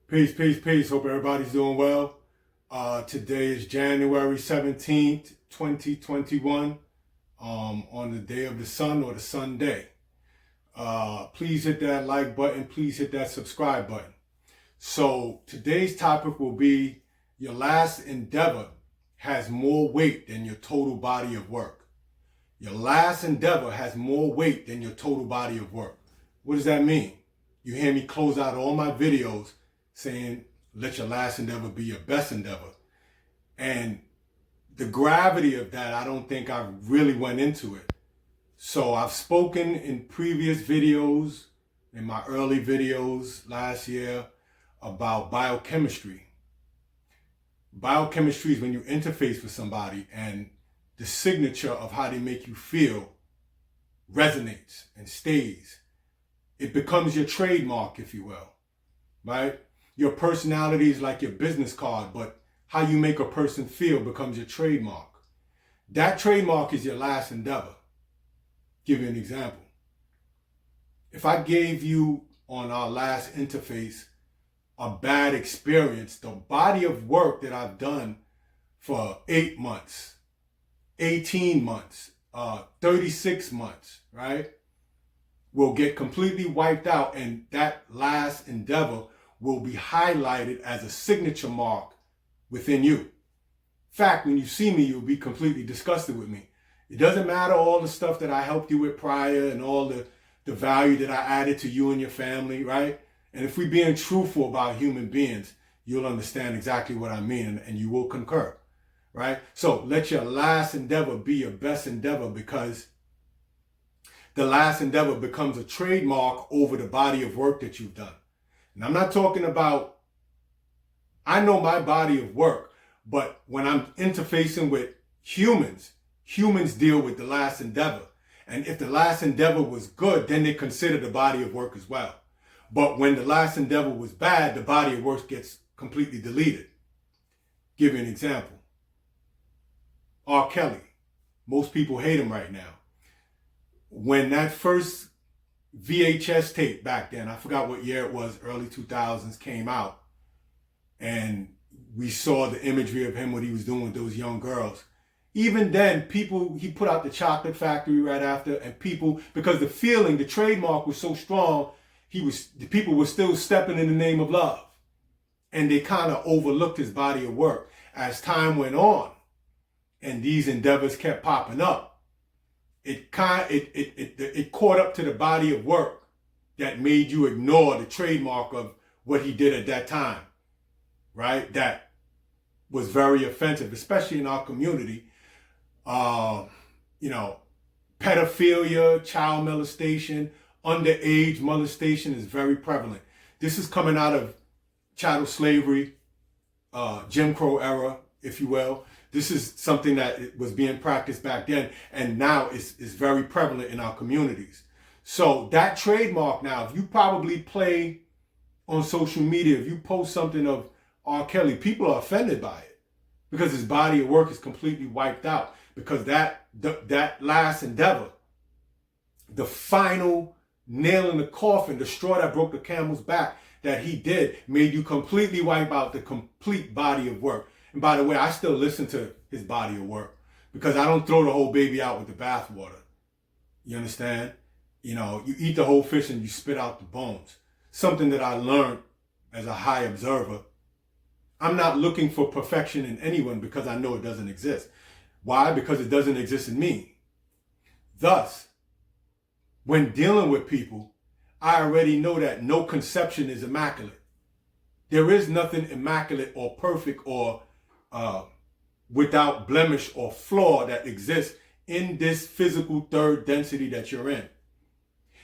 Peace, peace, peace. Hope everybody's doing well. Today is January 17th, 2021, on the day of the sun or the Sunday. Please hit that like button. Please hit that subscribe button. So today's topic will be your last endeavor has more weight than your total body of work. Your last endeavor has more weight than your total body of work. What does that mean? You hear me close out all my videos saying, let your last endeavor be your best endeavor. And the gravity of that, I don't think I really went into it. So I've spoken in previous videos, in my early videos last year, about biochemistry. Biochemistry is when you interface with somebody and the signature of how they make you feel resonates and stays. It becomes your trademark, if you will, right? Your personality is like your business card, but how you make a person feel becomes your trademark. That trademark is your last endeavor. Give you an example. If I gave you on our last interface a bad experience, the body of work that I've done for 8 months, 18 months, 36 months, right, will get completely wiped out, and that last endeavor will be highlighted as a signature mark within you. In fact, when you see me, you'll be completely disgusted with me. It doesn't matter all the stuff that I helped you with prior and all the value that I added to you and your family, right? And if we're being truthful about human beings, you'll understand exactly what I mean, and you will concur, right? So let your last endeavor be your best endeavor, because the last endeavor becomes a trademark over the body of work that you've done. And I'm not talking about, I know my body of work, but when I'm interfacing with humans, humans deal with the last endeavor. And if the last endeavor was good, then they consider the body of work as well. But when the last endeavor was bad, the body of work gets completely deleted. Give you an example. R. Kelly. Most people hate him right now. When that first VHS tape back then, I forgot what year it was, early 2000s, came out, and we saw the imagery of him, what he was doing with those young girls. Even then, he put out the Chocolate Factory right after, and people, because the feeling, the trademark was so strong, the people were still stepping in the name of love. And they kind of overlooked his body of work. As time went on, and these endeavors kept popping up, it caught up to the body of work that made you ignore the trademark of what he did at that time, right? That was very offensive, especially in our community. Pedophilia, child molestation, underage molestation is very prevalent. This is coming out of chattel slavery, Jim Crow era, if you will. This is something that was being practiced back then, and now is very prevalent in our communities. So that trademark now, if you probably play on social media, if you post something of R. Kelly, people are offended by it because his body of work is completely wiped out, because that last endeavor, the final nail in the coffin, the straw that broke the camel's back that he did, made you completely wipe out the complete body of work. And by the way, I still listen to his body of work, because I don't throw the whole baby out with the bathwater. You understand? You eat the whole fish and you spit out the bones. Something that I learned as a high observer. I'm not looking for perfection in anyone, because I know it doesn't exist. Why? Because it doesn't exist in me. Thus, when dealing with people, I already know that no conception is immaculate. There is nothing immaculate or perfect or without blemish or flaw that exists in this physical third density that you're in.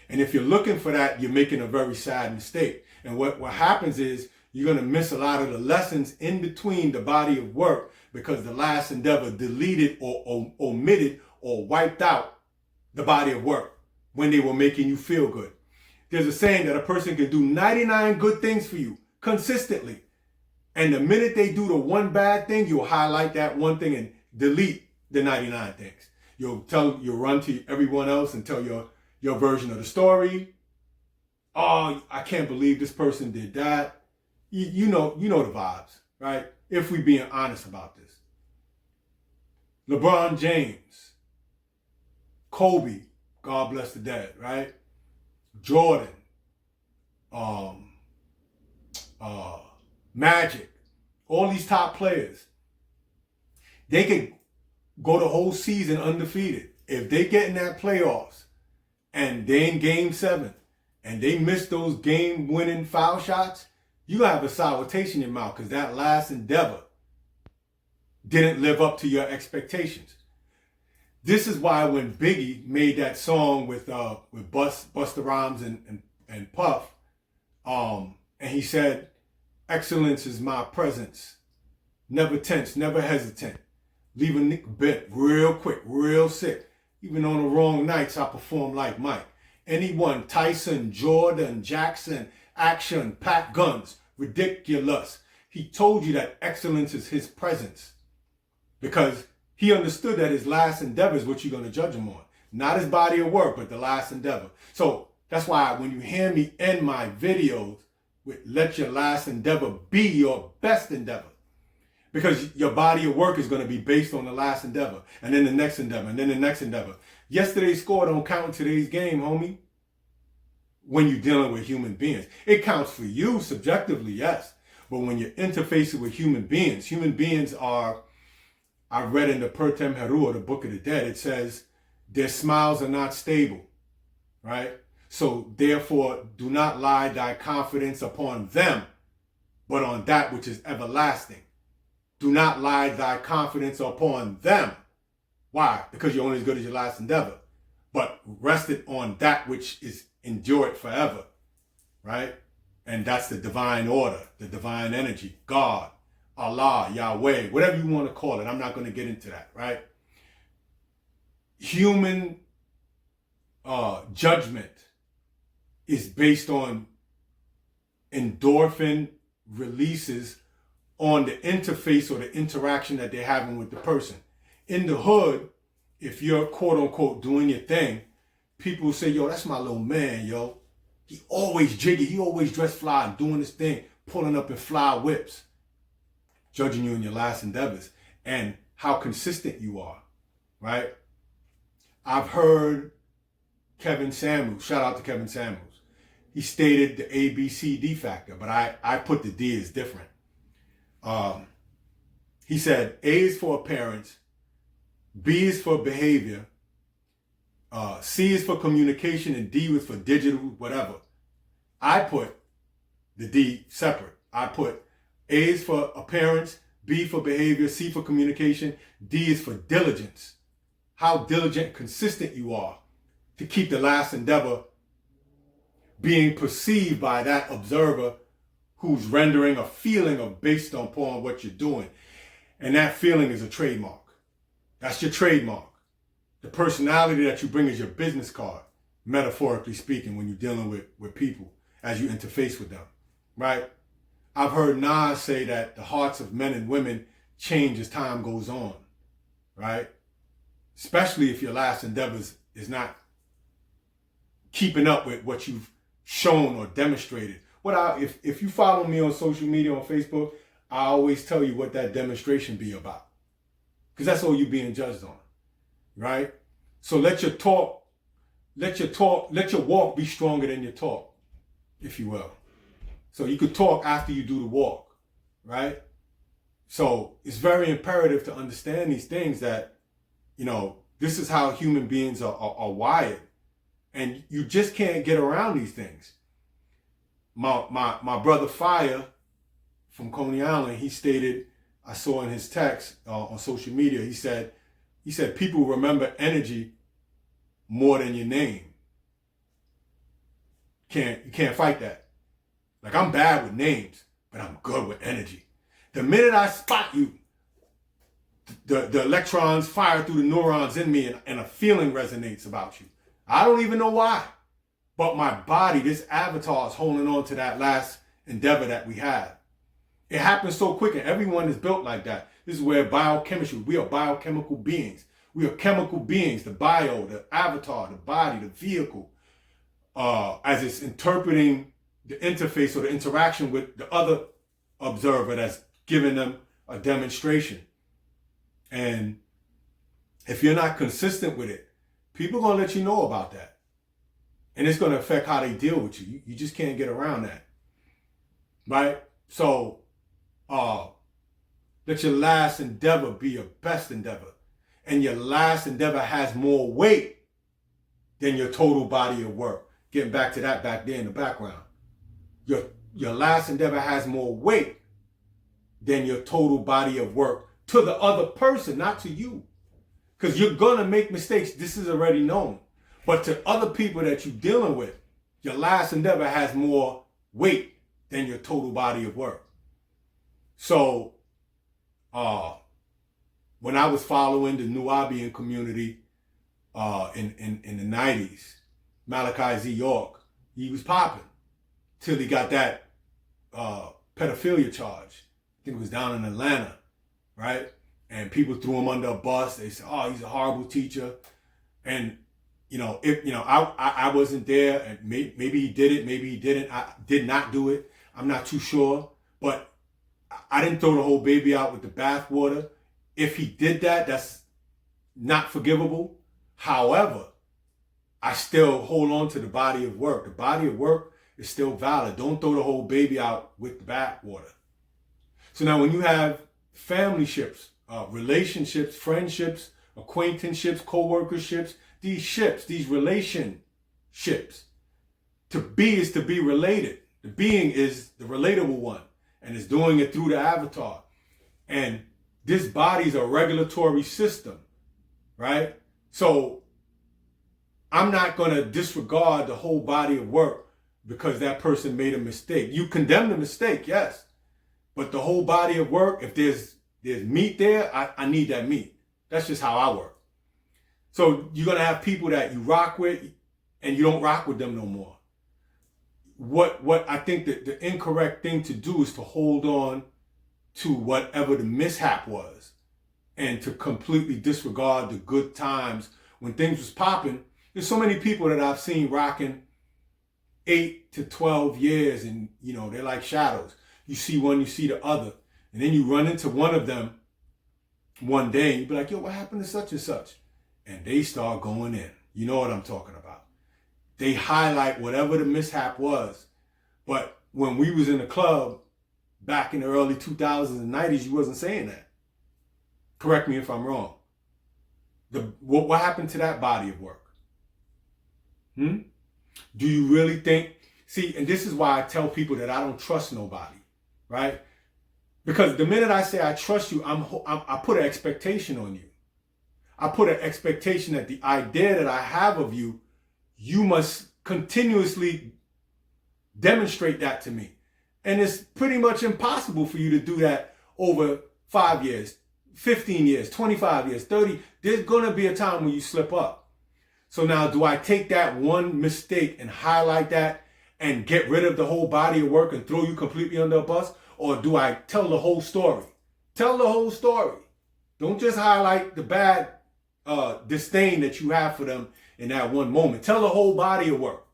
And if you're looking for that, you're making a very sad mistake. And what happens is you're going to miss a lot of the lessons in between the body of work, because the last endeavor deleted or omitted or wiped out the body of work when they were making you feel good. There's a saying that a person can do 99 good things for you consistently. And the minute they do the one bad thing, you'll highlight that one thing and delete the 99 things. You'll run to everyone else and tell your version of the story. Oh, I can't believe this person did that. You know the vibes, right? If we being honest about this. LeBron James, Kobe, God bless the dead, right? Jordan, Magic, all these top players, they could go the whole season undefeated. If they get in that playoffs and they in game 7 and they miss those game-winning foul shots, you have a sour taste in your mouth because that last endeavor didn't live up to your expectations. This is why when Biggie made that song with Busta Rhymes and Puff, and he said, "Excellence is my presence, never tense, never hesitant, leave a nigga bent real quick, real sick. Even on the wrong nights, I perform like Mike. Anyone, Tyson, Jordan, Jackson, action, pack guns, ridiculous." He told you that excellence is his presence because he understood that his last endeavor is what you're going to judge him on. Not his body of work, but the last endeavor. So that's why when you hear me end my videos with let your last endeavor be your best endeavor. Because your body of work is going to be based on the last endeavor. And then the next endeavor. And then the next endeavor. Yesterday's score don't count in today's game, homie. When you're dealing with human beings. It counts for you subjectively, yes. But when you're interfacing with human beings are, I read in the Pertem Heru, the Book of the Dead, it says, their smiles are not stable, right? So therefore, do not lie thy confidence upon them, but on that which is everlasting. Do not lie thy confidence upon them. Why? Because you're only as good as your last endeavor. But rest it on that which is endured forever, right? And that's the divine order, the divine energy, God, Allah, Yahweh, whatever you want to call it. I'm not going to get into that, right? Human judgment is based on endorphin releases on the interface or the interaction that they're having with the person. In the hood, if you're quote unquote doing your thing, people say, yo, that's my little man, yo. He always jiggy, he always dressed fly, doing his thing, pulling up in fly whips, judging you in your last endeavors and how consistent you are, right? I've heard Kevin Samuels, shout out to Kevin Samuels. He stated the A, B, C, D factor, but I put the D as different. He said A is for appearance, B is for behavior, C is for communication, and D was for digital, whatever. I put the D separate. I put A is for appearance, B for behavior, C for communication, D is for diligence. How diligent and consistent you are to keep the last endeavor being perceived by that observer who's rendering a feeling of based upon what you're doing. And that feeling is a trademark. That's your trademark. The personality that you bring is your business card, metaphorically speaking, when you're dealing with people as you interface with them, right? I've heard Nas say that the hearts of men and women change as time goes on, right? Especially if your last endeavors is not keeping up with what you've shown or demonstrated. If you follow me on social media, on Facebook, I always tell you what that demonstration be about. Because that's all you're being judged on, right? So let your walk be stronger than your talk, if you will. So you could talk after you do the walk, right? So it's very imperative to understand these things that, you know, this is how human beings are wired. And you just can't get around these things. My brother Fire from Coney Island, he stated, I saw in his text on social media, he said people remember energy more than your name. You can't fight that. Like, I'm bad with names, but I'm good with energy. The minute I spot you, the electrons fire through the neurons in me and a feeling resonates about you. I don't even know why. But my body, this avatar, is holding on to that last endeavor that we had. It happens so quick, and everyone is built like that. This is where biochemistry, we are biochemical beings. We are chemical beings, the bio, the avatar, the body, the vehicle, as it's interpreting the interface or the interaction with the other observer that's giving them a demonstration. And if you're not consistent with it, people are going to let you know about that. And it's going to affect how they deal with you. You just can't get around that. Right? So, let your last endeavor be your best endeavor. And your last endeavor has more weight than your total body of work. Getting back to that back there in the background. Your last endeavor has more weight than your total body of work to the other person, not to you. Because you're going to make mistakes. This is already known. But to other people that you're dealing with, your last endeavor has more weight than your total body of work. So, when I was following the Nubian community in the 90s, Malachi Z. York, he was popping till he got that pedophilia charge. I think it was down in Atlanta, right? And people threw him under a bus. They said, "Oh, he's a horrible teacher." And I wasn't there, and maybe he did it, maybe he didn't. I did not do it. I'm not too sure, but I didn't throw the whole baby out with the bathwater. If he did that, that's not forgivable. However, I still hold on to the body of work. The body of work is still valid. Don't throw the whole baby out with the bathwater. So now when you have family-ships, relationships, friendships, acquaintanceships, co-workerships, these relationships, to be is to be related. The being is the relatable one, and is doing it through the avatar. And this body is a regulatory system, right? So I'm not going to disregard the whole body of work because that person made a mistake. You condemn the mistake, yes. But the whole body of work, if there's meat there, I need that meat. That's just how I work. So you're going to have people that you rock with and you don't rock with them no more. What I think that the incorrect thing to do is to hold on to whatever the mishap was and to completely disregard the good times when things was popping. There's so many people that I've seen rocking 8 to 12 years and, they're like shadows. You see one, you see the other. And then you run into one of them one day and you be like, "Yo, what happened to such and such?" And they start going in. You know what I'm talking about. They highlight whatever the mishap was. But when we was in the club back in the early 2000s and 90s, you wasn't saying that. Correct me if I'm wrong. What happened to that body of work? Do you really think? See, and this is why I tell people that I don't trust nobody, right? Because the minute I say I trust you, I put an expectation on you. I put an expectation that the idea that I have of you, you must continuously demonstrate that to me. And it's pretty much impossible for you to do that over 5 years, 15 years, 25 years, 30. There's going to be a time when you slip up. So now, do I take that one mistake and highlight that and get rid of the whole body of work and throw you completely under a bus? Or do I tell the whole story? Tell the whole story. Don't just highlight the bad disdain that you have for them in that one moment. Tell the whole body of work.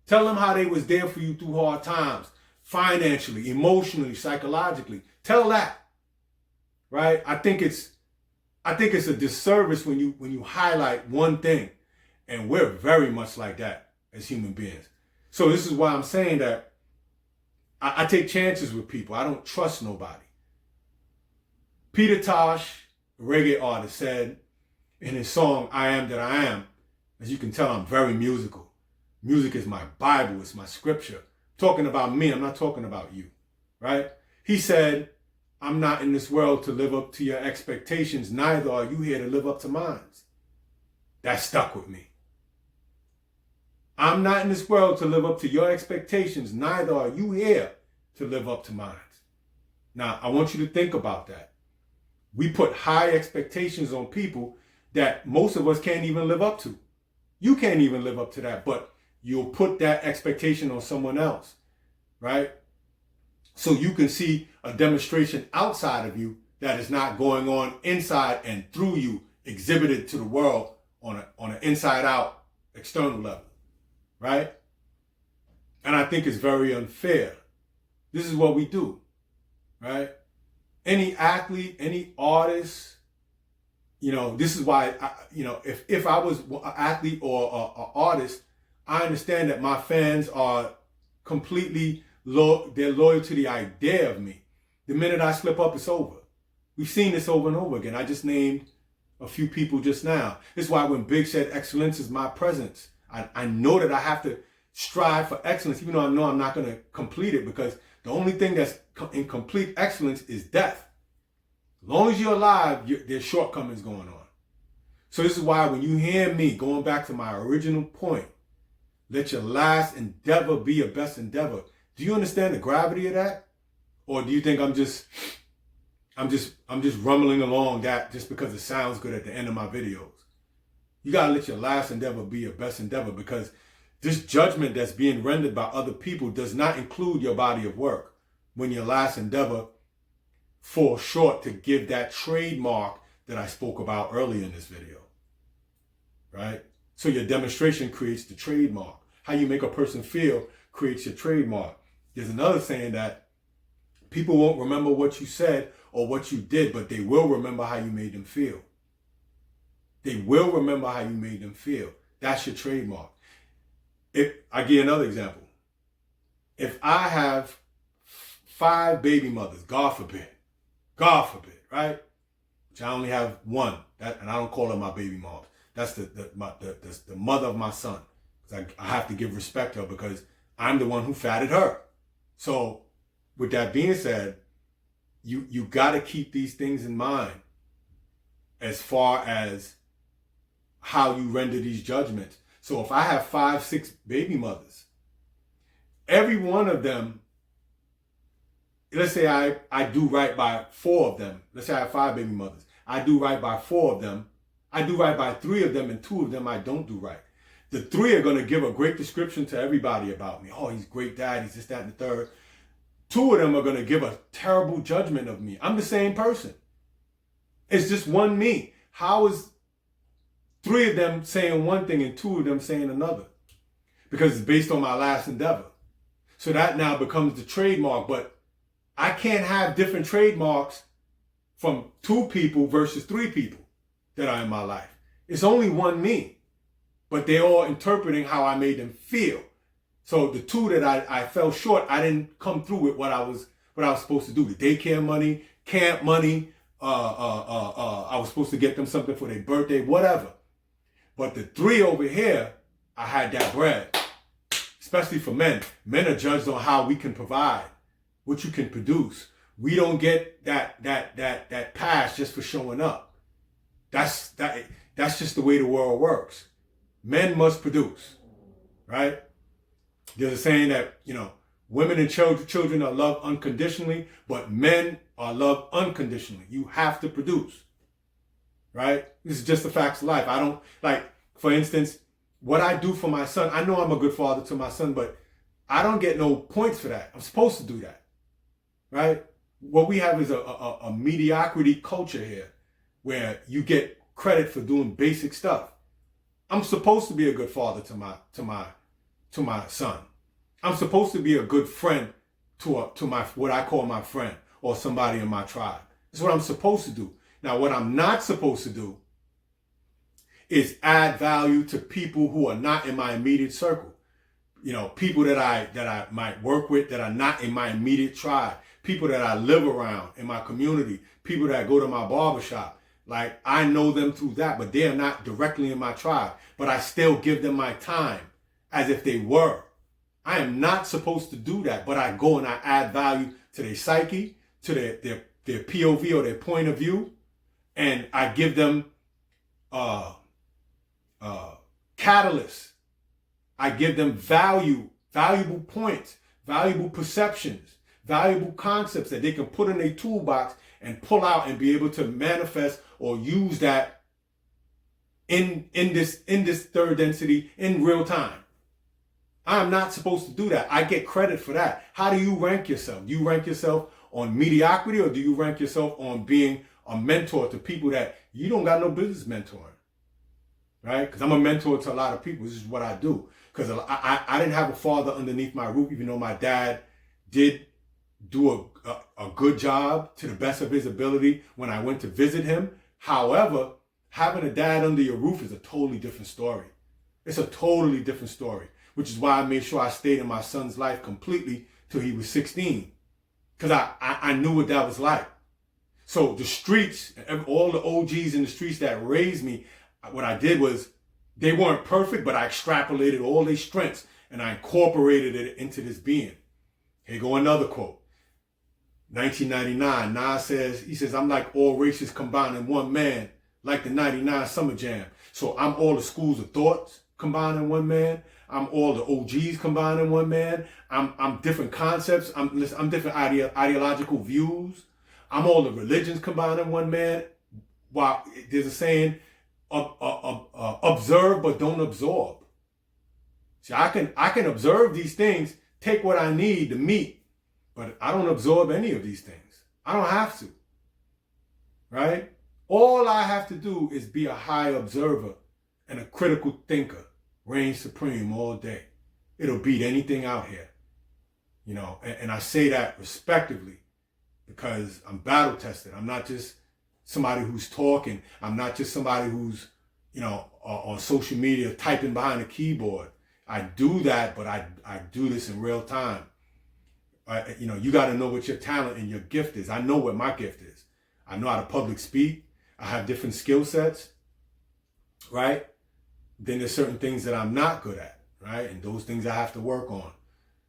Tell them how they was there for you through hard times, financially, emotionally, psychologically. Tell that, right? I think it's a disservice when you highlight one thing, and we're very much like that as human beings. So this is why I'm saying that I take chances with people. I don't trust nobody. Peter Tosh, a reggae artist, said in his song, "I Am That I Am," as you can tell, I'm very musical. Music is my Bible, it's my scripture. Talking about me, I'm not talking about you, right? He said, "I'm not in this world to live up to your expectations, neither are you here to live up to mine." That stuck with me. I'm not in this world to live up to your expectations, neither are you here to live up to mine. Now, I want you to think about that. We put high expectations on people that most of us can't even live up to. You can't even live up to that, but you'll put that expectation on someone else, right? So you can see a demonstration outside of you that is not going on inside and through you, exhibited to the world on an inside out external level, right? And I think it's very unfair. This is what we do. right? Any athlete, any artist, this is why, if I was an athlete or an artist, I understand that my fans are completely they're loyal to the idea of me. The minute I slip up, it's over. We've seen this over and over again. I just named a few people just now. This is why when Big said excellence is my presence, I know that I have to strive for excellence, even though I know I'm not going to complete it, because the only thing that's in complete excellence is death. As long as you're alive, there's shortcomings going on. So this is why when you hear me going back to my original point, let your last endeavor be your best endeavor. Do you understand the gravity of that? Or do you think I'm just rumbling along that just because it sounds good at the end of my videos? You gotta let your last endeavor be your best endeavor, because this judgment that's being rendered by other people does not include your body of work when your last endeavor falls short to give that trademark that I spoke about earlier in this video, right? So your demonstration creates the trademark. How you make a person feel creates your trademark. There's another saying that people won't remember what you said or what you did, but they will remember how you made them feel. They will remember how you made them feel. That's your trademark. If I give you another example, if I have 5 baby mothers, God forbid, right? Which I only have one, and I don't call her my baby mom. That's the mother of my son. I have to give respect to her because I'm the one who fatted her. So with that being said, you got to keep these things in mind as far as how you render these judgments. So if I have 5, 6 baby mothers, every one of them, let's say I do right by 4 of them. Let's say I have 5 baby mothers. I do right by 4 of them. I do right by 3 of them, and 2 of them I don't do right. The 3 are going to give a great description to everybody about me. Oh, he's a great dad. He's this, that, and the third. 2 of them are going to give a terrible judgment of me. I'm the same person. It's just one me. How is 3 of them saying one thing and 2 of them saying another? Because it's based on my last endeavor. So that now becomes the trademark. But I can't have different trademarks from 2 people versus 3 people that are in my life. It's only one me. But they're all interpreting how I made them feel. So the 2 that I fell short, I didn't come through with what I was supposed to do. The daycare money, camp money, I was supposed to get them something for their birthday, whatever. But the 3 over here, I had that bread. Especially for men. Men are judged on how we can provide, what you can produce. We don't get that pass just for showing up. That's just the way the world works. Men must produce, right? There's a saying that, women and children are loved unconditionally, but men are loved unconditionally. You have to produce, right? This is just the facts of life. I don't, for instance, what I do for my son, I know I'm a good father to my son, but I don't get no points for that. I'm supposed to do that, right? What we have is a mediocrity culture here where you get credit for doing basic stuff. I'm supposed to be a good father to my son. I'm supposed to be a good friend to my what I call my friend or somebody in my tribe. That's what I'm supposed to do. Now, what I'm not supposed to do is add value to people who are not in my immediate circle. People that I might work with that are not in my immediate tribe. People that I live around in my community. People that go to my barbershop. I know them through that, but they're not directly in my tribe. But I still give them my time as if they were. I am not supposed to do that, but I go and I add value to their psyche, to their POV or their point of view, and I give them catalysts. I give them valuable points, valuable perceptions, valuable concepts that they can put in their toolbox and pull out and be able to manifest or use that in this third density in real time. I'm not supposed to do that. I get credit for that. How do you rank yourself? Do you rank yourself on mediocrity, or do you rank yourself on being a mentor to people that you don't got no business mentoring? Right? Because I'm a mentor to a lot of people. This is what I do. Because I didn't have a father underneath my roof, even though my dad did do a good job to the best of his ability when I went to visit him. However, having a dad under your roof is a totally different story. It's a totally different story, which is why I made sure I stayed in my son's life completely till he was 16. Because I knew what that was like. So the streets, all the OGs in the streets that raised me, what I did was, they weren't perfect, but I extrapolated all their strengths and I incorporated it into this being. Here go another quote. 1999, Nas says, I'm like all races combined in one man, like the 99 Summer Jam. So I'm all the schools of thoughts combined in one man. I'm all the OGs combined in one man. I'm different concepts. I'm different ideological views. I'm all the religions combined in one man. While there's a saying, observe but don't absorb. See, I can observe these things, take what I need to meet, but I don't absorb any of these things. I don't have to. Right? All I have to do is be a high observer and a critical thinker, reign supreme all day. It'll beat anything out here. You know, and I say that respectively because I'm battle tested. I'm not just somebody who's talking. I'm not just somebody who's, you know, on social media typing behind a keyboard. I do that, but I do this in real time. You know, you got to know what your talent and your gift is. I know what my gift is. I know how to public speak. I have different skill sets, right? Then there's certain things that I'm not good at, right? And those things I have to work on.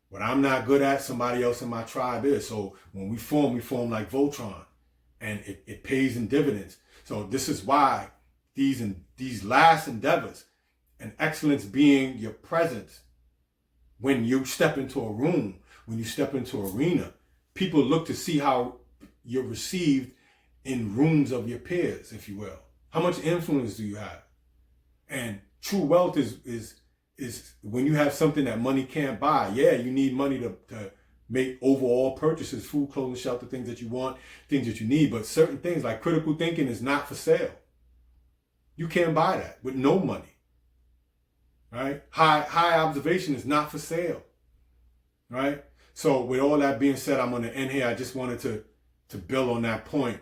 What I'm not good at, somebody else in my tribe is. So when we form like Voltron, and it pays in dividends. So this is why these last endeavors, and excellence being your presence, when you step into a room, when you step into an arena, people look to see how you're received in rooms of your peers, if you will. How much influence do you have? And true wealth is when you have something that money can't buy. Yeah, you need money to make overall purchases, food, clothing, shelter, things that you want, things that you need. But certain things like critical thinking is not for sale. You can't buy that with no money, right? High observation is not for sale, right? So with all that being said, I'm going to end here. I just wanted to build on that point.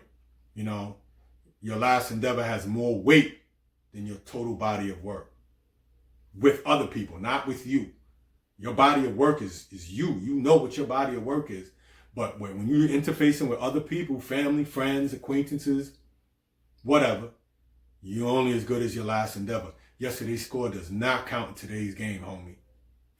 You know, your last endeavor has more weight than your total body of work with other people, not with you. Your body of work is you. You know what your body of work is. But when you're interfacing with other people, family, friends, acquaintances, whatever, you're only as good as your last endeavor. Yesterday's score does not count in today's game, homie.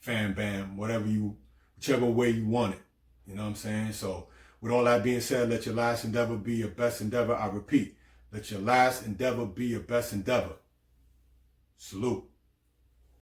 Fam, bam, whichever way you want it. You know what I'm saying? So with all that being said, let your last endeavor be your best endeavor. I repeat, let your last endeavor be your best endeavor. Salute.